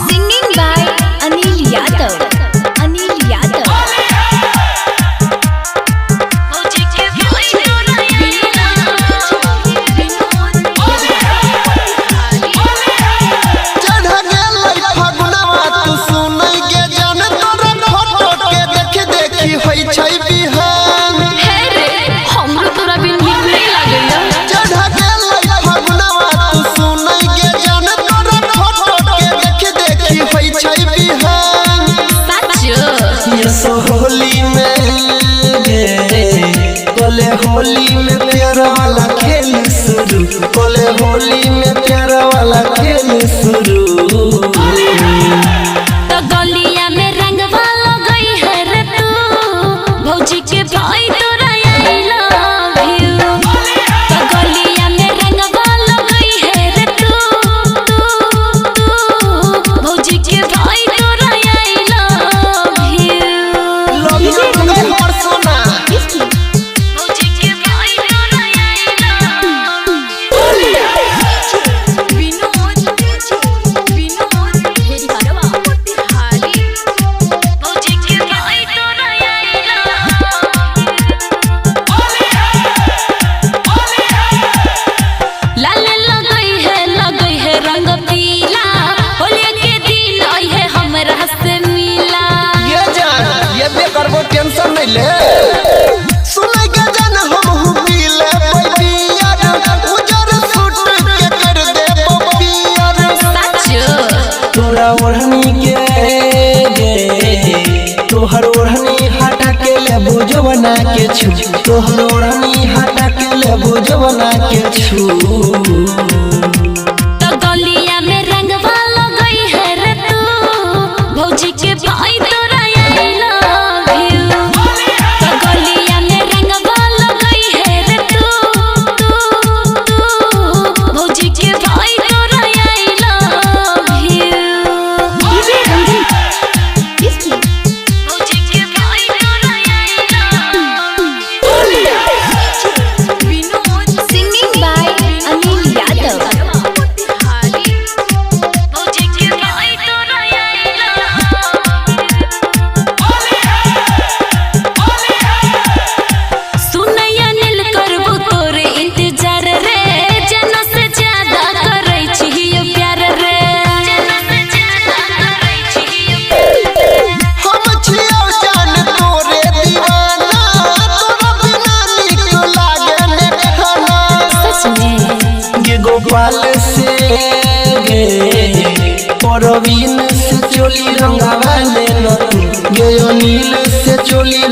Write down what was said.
Singing by Anil Yadav. Anil Yadav. Holi में प्यार वाला खेल शुरू, बोले होली में प्यार वाला खेल शुरू। तो गलिया में रंग वाला गई है रे तू, भौजी के भाई तोरा आई लव यू। तो गलिया में रंग वाला गई है रे तू, भौजी के भाई तोरा I love you. Love you और सोना टेंशन नहीं ले, सुने के जान हम मिले बैबियार, उजर सूट के कर दे बबियार। तोरा ओढ़नी के तोहर ओढ़नी हटा के ले बुझवना के छू, तोहर ओढ़नी हटा के ले बुझवना के छू। तो गलिया में रंग वाला गई है रे तू, भौजी के भाई तोरा आई लव यू। तो गलिया में रंग वाला गई है रे तू, भौजी के भाई तोरा आई लव यू। भौजी के भाई तोरा I love you. Singing by Anil Yadav. सुनैया नील करबू तोरे इंतजार रे, जना से ज्यादा करै छियो प्यार रे, जना से ज्यादा करै छियो प्यार। हम छियो जान तोरे दीवाना, तोरा बिना नीक लागे ने खाना। सच में ये गोपाल से परवीन से चोली रंगावा ले न तू, ये अनिल से चोली